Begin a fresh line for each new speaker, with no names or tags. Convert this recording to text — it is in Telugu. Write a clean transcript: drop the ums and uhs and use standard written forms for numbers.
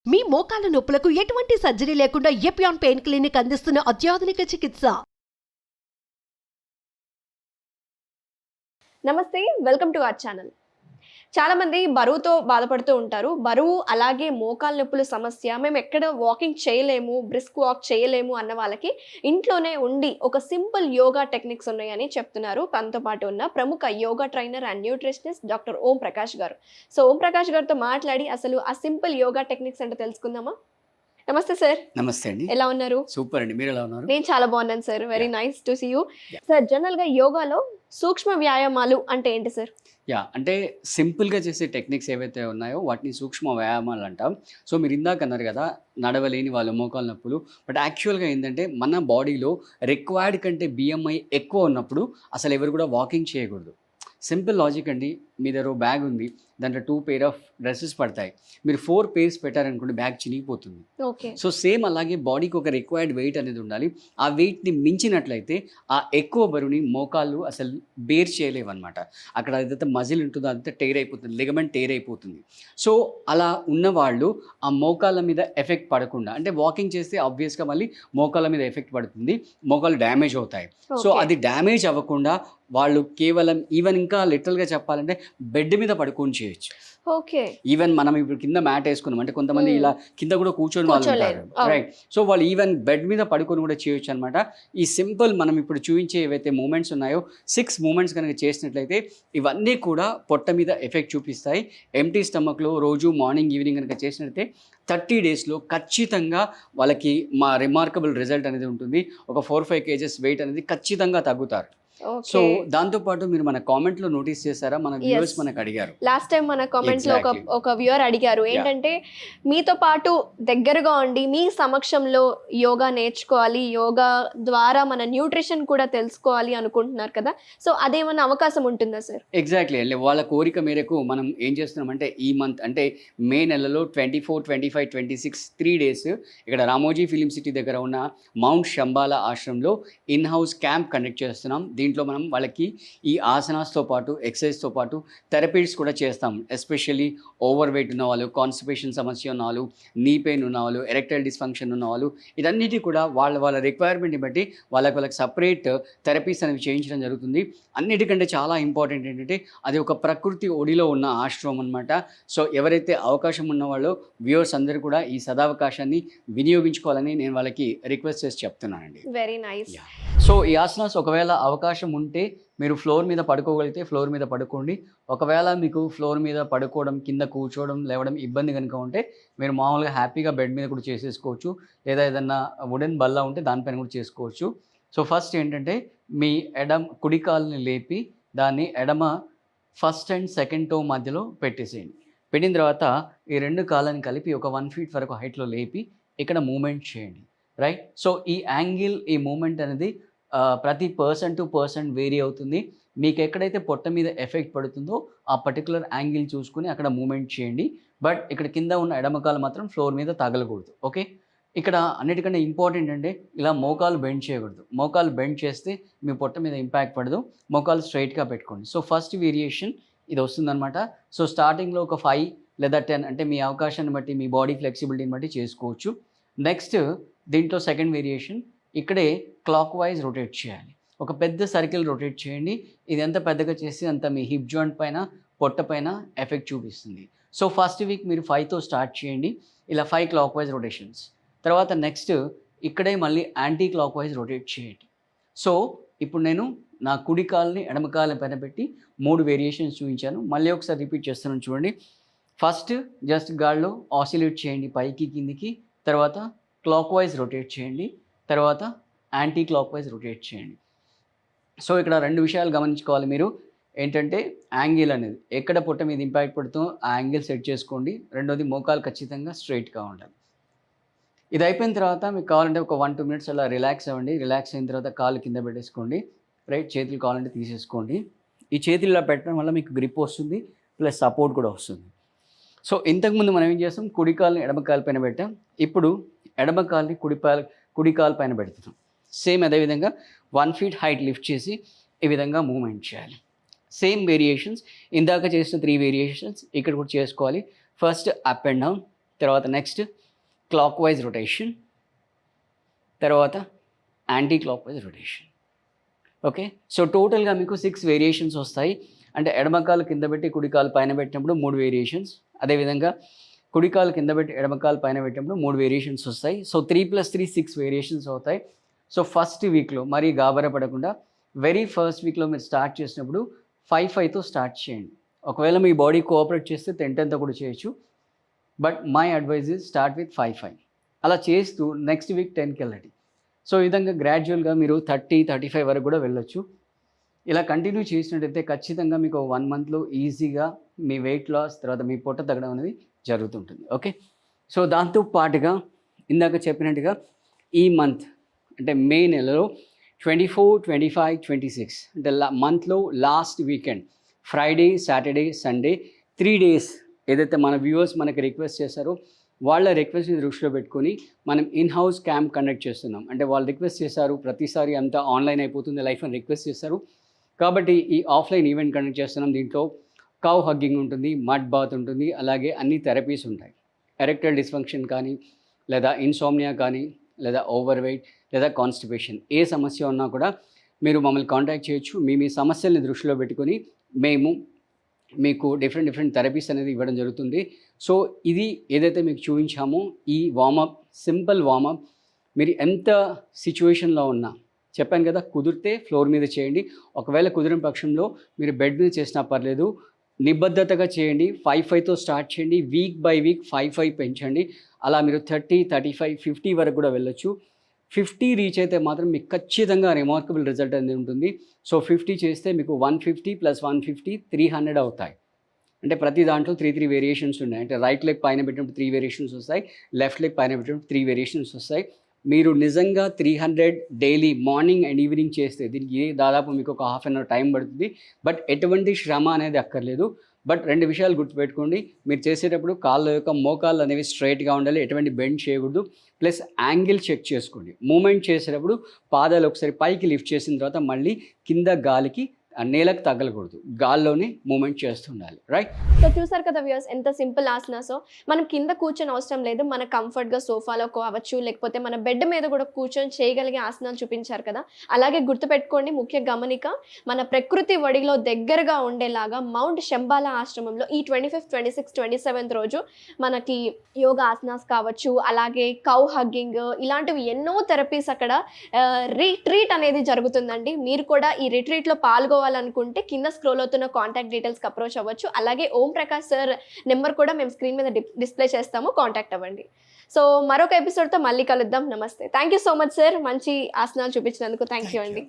మీ మోకాల నొప్పులకు ఎటువంటి సర్జరీ లేకుండా ఎపియాన్ పెయిన్ క్లినిక్ అందిస్తున్న అత్యాధునిక చికిత్స.
నమస్తే, వెల్కమ్ టు అవర్ ఛానల్. చాలా మంది బరువుతో బాధపడుతూ ఉంటారు. బరువు అలాగే మోకాల నొప్పుల సమస్య, మేము ఎక్కడ వాకింగ్ చేయలేము, బ్రిస్క్ వాక్ చేయలేము అన్న వాళ్ళకి ఇంట్లోనే ఉండి ఒక సింపుల్ యోగా టెక్నిక్స్ ఉన్నాయని చెప్తున్నారు. తనతో పాటు ఉన్న ప్రముఖ yoga trainer and nutritionist doctor Om Prakash గారు. సో ఓం ప్రకాష్ గారితో మాట్లాడి అసలు ఆ సింపుల్ యోగా టెక్నిక్స్ అంటే తెలుసుకుందామా? నమస్తే సార్.
నమస్తే అండి.
ఎలా ఉన్నారు?
సూపర్ అండి, మీరు ఎలా ఉన్నారు?
నేను చాలా బాగున్నాను sir. Very nice to see you. Sir, general గా యోగాలో సూక్ష్మ వ్యాయామాలు అంటే ఏంటి సార్?
అంటే సింపుల్గా చేసే టెక్నిక్స్ ఏవైతే ఉన్నాయో వాటిని సూక్ష్మ వ్యాయామాలు అంటాం. సో మీరు ఇందాక అన్నారు కదా, నడవలేని వాళ్ళు మోకాలు నొప్పులు. బట్ యాక్చువల్గా ఏంటంటే మన బాడీలో రిక్వైర్డ్ కంటే బిఎంఐ ఎక్కువ ఉన్నప్పుడు అసలు ఎవరు కూడా వాకింగ్ చేయకూడదు. సింపుల్ లాజిక్ అండి. మీ దగ్గర బ్యాగ్ ఉంది, దాంట్లో 2 పేర్ ఆఫ్ డ్రెస్సెస్ పడతాయి. మీరు 4 పేర్స్ పెట్టారనుకోండి, బ్యాగ్ చినిగిపోతుంది. సో సేమ్ అలాగే బాడీకి ఒక రిక్వైర్డ్ వెయిట్ అనేది ఉండాలి. ఆ వెయిట్ని మించినట్లయితే ఆ ఎక్కువ బరువుని మోకాళ్ళు అసలు బేర్ చేయలేవన్నమాట. అక్కడ ఏదైతే మజిల్ ఉంటుందో అదంతా టేర్ అయిపోతుంది, లిగమెంట్ టేర్ అయిపోతుంది. సో అలా ఉన్నవాళ్ళు ఆ మోకాళ్ళ మీద ఎఫెక్ట్ పడకుండా, అంటే వాకింగ్ చేస్తే ఆబ్వియస్గా మళ్ళీ మోకాళ్ళ మీద ఎఫెక్ట్ పడుతుంది, మోకాళ్ళు డ్యామేజ్ అవుతాయి. సో అది డ్యామేజ్ అవ్వకుండా వాళ్ళు కేవలం ఈవెన్ ఇంకా లిటరల్గా చెప్పాలంటే బెడ్ మీద పడుకొని చేయొచ్చు.
ఓకే.
ఈవెన్ మనం ఇప్పుడు కింద మ్యాట్ వేసుకున్నాం అంటే కొంతమంది ఇలా కింద కూడా కూర్చొని వాళ్ళు ఉంటారు, రైట్? సో వాళ్ళు ఈవెన్ బెడ్ మీద పడుకొని కూడా చేయొచ్చు అనమాట. ఈ సింపుల్ మనం ఇప్పుడు చూపించే ఏవైతే మూమెంట్స్ ఉన్నాయో 6 మూమెంట్స్ కనుక చేసినట్లయితే ఇవన్నీ కూడా పొట్ట మీద ఎఫెక్ట్ చూపిస్తాయి. ఎంటీ స్టమక్లో రోజు మార్నింగ్ ఈవినింగ్ కనుక చేసినట్లయితే 30 డేస్లో ఖచ్చితంగా వాళ్ళకి మా రిమార్కబుల్ రిజల్ట్ అనేది ఉంటుంది. ఒక 4-5 కేజెస్ వెయిట్ అనేది ఖచ్చితంగా తగ్గుతారు. సో దాంతో పాటు మీరు మన కామెంట్ లో నోటీస్ చేశారా, మన వ్యూవర్స్ మనకు అడిగారు
లాస్ట్ టైం మన కామెంట్స్ లో ఒక వ్యూవర్ అడిగారు ఏంటంటే మీతో పాటు దగ్గరగా ఉండి మీ సమక్షంలో యోగా నేర్చుకోవాలి, యోగా ద్వారా మన న్యూట్రిషన్ కూడా తెలుసుకోవాలి అనుకుంటున్నారు కదా. సో అదేమన్నా అవకాశం ఉంటుందా సార్?
ఎగ్జాక్ట్లీ. వాళ్ళ కోరిక మేరకు మనం ఏం చేస్తున్నామంటే ఈ మంత్ అంటే మే నెలలో 24, 25, 26 3 డేస్ ఇక్కడ రామోజీ ఫిలిం సిటీ దగ్గర ఉన్న మౌంట్ శంబాలా ఆశ్రమంలో ఇన్ హౌస్ క్యాంప్ కండక్ట్ చేస్తున్నాం. దీంట్లో మనం వాళ్ళకి ఈ ఆసనాస్తో పాటు ఎక్సర్సైజ్తో పాటు థెరపీస్ కూడా చేస్తాం. ఎస్పెషల్లీ ఓవర్ వెయిట్ ఉన్న వాళ్ళు, కాన్స్టిపేషన్ సమస్య ఉన్న వాళ్ళు, నీ పెయిన్ ఉన్న వాళ్ళు, ఎరెక్టైల్ డిస్ఫంక్షన్ ఉన్న వాళ్ళు, ఇదన్నిటి కూడా వాళ్ళ రిక్వైర్మెంట్ని బట్టి వాళ్ళకి సపరేట్ థెరపీస్ అనేవి చేయించడం జరుగుతుంది. అన్నిటికంటే చాలా ఇంపార్టెంట్ ఏంటంటే అది ఒక ప్రకృతి ఒడిలో ఉన్న ఆశ్రమం అనమాట. సో ఎవరైతే అవకాశం ఉన్న వాళ్ళు వ్యూవర్స్ అందరూ కూడా ఈ సదావకాశాన్ని వినియోగించుకోవాలని నేను వాళ్ళకి రిక్వెస్ట్ చేసి చెప్తున్నానండి.
Very nice.
సో ఈ ఆసనాస్ ఒకవేళ అవకాశం ఉంటే మీరు ఫ్లోర్ మీద పడుకోగలిగితే ఫ్లోర్ మీద పడుకోండి. ఒకవేళ మీకు ఫ్లోర్ మీద పడుకోవడం, కింద కూర్చోవడం, లేవడం ఇబ్బంది కనుక ఉంటే మీరు మామూలుగా హ్యాపీగా బెడ్ మీద కూడా చేసేసుకోవచ్చు, లేదా ఏదన్నా వుడెన్ బల్ల ఉంటే దానిపైన కూడా చేసుకోవచ్చు. సో ఫస్ట్ ఏంటంటే మీ కుడి కాలుని లేపి దాన్ని ఎడమ ఫస్ట్ అండ్ సెకండ్ టో మధ్యలో పెట్టేసేయండి. పెట్టిన తర్వాత ఈ 2 కాళ్ళని కలిపి ఒక 1 feet వరకు హైట్లో లేపి ఇక్కడ మూమెంట్ చేయండి, రైట్? సో ఈ యాంగిల్, ఈ మూమెంట్ అనేది ప్రతి పర్సన్ టు పర్సన్ వేరీ అవుతుంది. మీకు ఎక్కడైతే పొట్ట మీద ఎఫెక్ట్ పడుతుందో ఆ పర్టికులర్ యాంగిల్ చూసుకుని అక్కడ మూమెంట్ చేయండి. బట్ ఇక్కడ కింద ఉన్న ఎడమకాలు మాత్రం ఫ్లోర్ మీద తగలకూడదు, ఓకే? ఇక్కడ అన్నిటికంటే ఇంపార్టెంట్ అంటే ఇలా మోకాలు బెండ్ చేయకూడదు. మోకాలు బెండ్ చేస్తే మీ పొట్ట మీద ఇంపాక్ట్ పడదు. మోకాలు స్ట్రైట్గా పెట్టుకోండి. సో ఫస్ట్ వేరియేషన్ ఇది వస్తుందన్నమాట. సో స్టార్టింగ్లో ఒక 5 లేదా 10 అంటే మీ అవకాశాన్ని బట్టి, మీ బాడీ ఫ్లెక్సిబిలిటీని బట్టి చేసుకోవచ్చు. నెక్స్ట్ దీంట్లో సెకండ్ వేరియేషన్, ఇక్కడే క్లాక్ వైజ్ రొటేట్ చేయాలి. ఒక పెద్ద సర్కిల్ రొటేట్ చేయండి. ఇది ఎంత పెద్దగా చేస్తే అంత మీ హిప్ జాయింట్ పైన, పొట్ట పైన ఎఫెక్ట్ చూపిస్తుంది. సో ఫస్ట్ వీక్ మీరు 5తో స్టార్ట్ చేయండి, ఇలా 5 క్లాక్ వైజ్ రొటేషన్స్. తర్వాత నెక్స్ట్ ఇక్కడే మళ్ళీ యాంటీ క్లాక్ వైజ్ రొటేట్ చేయండి. సో ఇప్పుడు నేను నా కుడి కాలుని ఎడమ కాలు పైన పెట్టి 3 వేరియేషన్స్ చూపించాను. మళ్ళీ ఒకసారి రిపీట్ చేస్తున్నాను చూడండి. ఫస్ట్ జస్ట్ గాల్లో ఆసిలేట్ చేయండి పైకి కిందికి, తర్వాత క్లాక్ వైజ్ రొటేట్ చేయండి, తర్వాత యాంటీ క్లాక్ వైజ్ రొటేట్ చేయండి. సో ఇక్కడ 2 విషయాలు గమనించుకోవాలి మీరు. ఏంటంటే యాంగిల్ అనేది ఎక్కడ పొట్ట మీద ఇంపాక్ట్ పడుతుందో ఆ యాంగిల్ సెట్ చేసుకోండి. రెండోది మోకాలు ఖచ్చితంగా స్ట్రైట్గా ఉండాలి. ఇది అయిపోయిన తర్వాత మీకు కావాలంటే ఒక 1-2 minutes అలా రిలాక్స్ అవ్వండి. రిలాక్స్ అయిన తర్వాత కాలు కింద పెట్టేసుకోండి, రైట్? చేతులు కావాలంటే తీసేసుకోండి. ఈ చేతులు ఇలా పెట్టడం వల్ల మీకు గ్రిప్ వస్తుంది, ప్లస్ సపోర్ట్ కూడా వస్తుంది. సో ఇంతకుముందు మనం ఏం చేస్తాం, కుడి కాలుని ఎడమ కాలు పైన పెట్టాం. ఇప్పుడు ఎడమ కాలుని కుడి కాలు పైన పెడుతున్నాం. సేమ్ అదేవిధంగా 1 feet హైట్ లిఫ్ట్ చేసి ఈ విధంగా మూవ్మెంట్ చేయాలి. సేమ్ వేరియేషన్స్, ఇందాక చేసిన 3 వేరియేషన్స్ ఇక్కడ కూడా చేసుకోవాలి. ఫస్ట్ అప్ అండ్ డౌన్, తర్వాత నెక్స్ట్ క్లాక్ వైజ్ రొటేషన్, తర్వాత anti clock wise rotation. Okay, so టోటల్గా మీకు 6 వేరియేషన్స్ వస్తాయి. అంటే ఎడమకాలు కింద పెట్టి కుడికాలు పైన పెట్టినప్పుడు 3 వేరియేషన్స్, అదేవిధంగా కుడికాలు కింద పెట్టి ఎడమకాలు పైన పెట్టినప్పుడు 3 వేరియేషన్స్ వస్తాయి. సో 3 + 3 6 వేరియేషన్స్ అవుతాయి. సో ఫస్ట్ వీక్లో మరీ గాబరా పడకుండా వెరీ ఫస్ట్ వీక్లో మీరు స్టార్ట్ చేసినప్పుడు 5-5తో స్టార్ట్ చేయండి. ఒకవేళ మీ బాడీ కోఆపరేట్ చేస్తే 10-10తో కూడా చేయొచ్చు. But my advice is start with 5-5. అలా చేస్తూ నెక్స్ట్ వీక్ 10కి వెళ్ళండి. సో ఈ విధంగా గ్రాడ్యువల్గా మీరు 30-35 వరకు కూడా వెళ్ళొచ్చు. ఇలా కంటిన్యూ చేసినట్టయితే ఖచ్చితంగా మీకు 1 మంత్లో ఈజీగా మీ వెయిట్ లాస్, తర్వాత మీ పొట్ట తగ్గడం అనేది జరుగుతుంటుంది. ఓకే, సో దాంతో పాటుగా ఇందాక చెప్పినట్టుగా ఈ మంత్ అంటే మే నెలలో 24, 25, 26 అంటే మంత్లో last weekend Friday, Saturday, Sunday 3 days ఏదైతే మన వ్యూవర్స్ మనకి రిక్వెస్ట్ చేశారో వాళ్ళ రిక్వెస్ట్ని దృష్టిలో పెట్టుకొని మనం ఇన్ హౌస్ క్యాంప్ కండక్ట్ చేస్తున్నాం. అంటే వాళ్ళు రిక్వెస్ట్ చేశారు, ప్రతిసారి అంతా ఆన్లైన్ అయిపోతుంది లైఫ్ అని రిక్వెస్ట్ చేశారు కాబట్టి ఈ ఆఫ్లైన్ ఈవెంట్ కండక్ట్ చేస్తున్నాం. దీంట్లో కౌ హగ్గింగ్ ఉంటుంది, మడ్ బాత్ ఉంటుంది, అలాగే అన్ని థెరపీస్ ఉంటాయి. ఎరెక్టైల్ డిస్ఫంక్షన్ కానీ, లేదా ఇన్సోమ్నియా కానీ, లేదా ఓవర్ వెయిట్, లేదా కాన్స్టిపేషన్, ఏ సమస్య ఉన్నా కూడా మీరు మమ్మల్ని కాంటాక్ట్ చేయొచ్చు. మీ సమస్యల్ని దృష్టిలో పెట్టుకొని మేము మీకు డిఫరెంట్ థెరపీస్ అనేది ఇవ్వడం జరుగుతుంది. సో ఇది ఏదైతే మీకు చూపించామో ఈ వార్మప్, సింపుల్ వార్మప్, మీరు ఎంత సిచ్యువేషన్లో ఉన్నా చెప్పాను కదా, కుదిరితే ఫ్లోర్ మీద చేయండి. ఒకవేళ కుదిరిన పక్షంలో మీరు బెడ్ మీద చేసినా పర్లేదు, నిబద్ధతగా చేయండి. 5-5తో స్టార్ట్ చేయండి, వీక్ బై వీక్ 5-5 పెంచండి. అలా మీరు 30, 35, 50 వరకు కూడా వెళ్ళొచ్చు. 50 రీచ్ అయితే మాత్రం మీకు ఖచ్చితంగా రిమార్కబుల్ రిజల్ట్ అనేది ఉంటుంది. సో 50 చేస్తే మీకు 150 + 150 300 అవుతాయి. అంటే ప్రతి దాంట్లో 3 వేరియేషన్స్ ఉన్నాయి. అంటే రైట్ లెగ్ పైన పెట్టినప్పుడు 3 వేరియేషన్స్ వస్తాయి, లెఫ్ట్ లెగ్ పైన పెట్టినప్పుడు 3 వేరియేషన్స్ వస్తాయి. మీరు నిజంగా 300 డైలీ మార్నింగ్ అండ్ ఈవినింగ్ చేస్తే దీనికి దాదాపు మీకు ఒక ½ అవర్ టైం పడుతుంది. బట్ ఎటువంటి శ్రమ అనేది అక్కర్లేదు. బట్ 2 విషయాలు గుర్తుపెట్టుకోండి, మీరు చేసేటప్పుడు కాళ్ళ యొక్క మోకాళ్ళు అనేవి స్ట్రైట్గా ఉండాలి, ఎటువంటి బెండ్ చేయకూడదు. ప్లస్ యాంగిల్ చెక్ చేసుకోండి. మూమెంట్ చేసేటప్పుడు పాదాలు ఒకసారి పైకి లిఫ్ట్ చేసిన తర్వాత మళ్ళీ కింద గాలికి నేలకు తగలకూడదు, గాల్లోనే మూమెంట్ చేస్తుండాలి. రైట్,
సో చూసారు కదా వ్యూయర్స్, ఎంత సింపుల్ ఆసనాసో. మనం కింద కూర్చొని అవసరం లేదు, మన కంఫర్ట్గా సోఫాలో కావచ్చు, లేకపోతే మన బెడ్ మీద కూడా కూర్చొని చేయగలిగే ఆసనాలు చూపించారు కదా. అలాగే గుర్తుపెట్టుకోండి, ముఖ్య గమనిక, మన ప్రకృతి ఒడిలో దగ్గరగా ఉండేలాగా మౌంట్ శంబాలా ఆశ్రమంలో ఈ 25th, 26th, 27th రోజు మనకి యోగా ఆసనాస్ కావచ్చు, అలాగే కౌ హగ్గింగ్, ఇలాంటివి ఎన్నో థెరపీస్ అక్కడ రిట్రీట్ అనేది జరుగుతుందండి. మీరు కూడా ఈ రిట్రీట్లో పాల్గొవాలనుకుంటే కింద స్క్రోల్ అవుతున్న కాంటాక్ట్ డీటెయిల్స్కి అప్రోచ్ అవ్వచ్చు. అలాగే ఓం ప్రకాష్ సార్ నెంబర్ కూడా మేము స్క్రీన్ మీద డిస్ప్లే చేస్తాము, కాంటాక్ట్ అవ్వండి. సో మరొక ఎపిసోడ్తో మళ్ళీ కలుద్దాం. నమస్తే. Thank you so much sir, మంచి ఆసనాలు చూపించినందుకు థ్యాంక్ యూ అండి.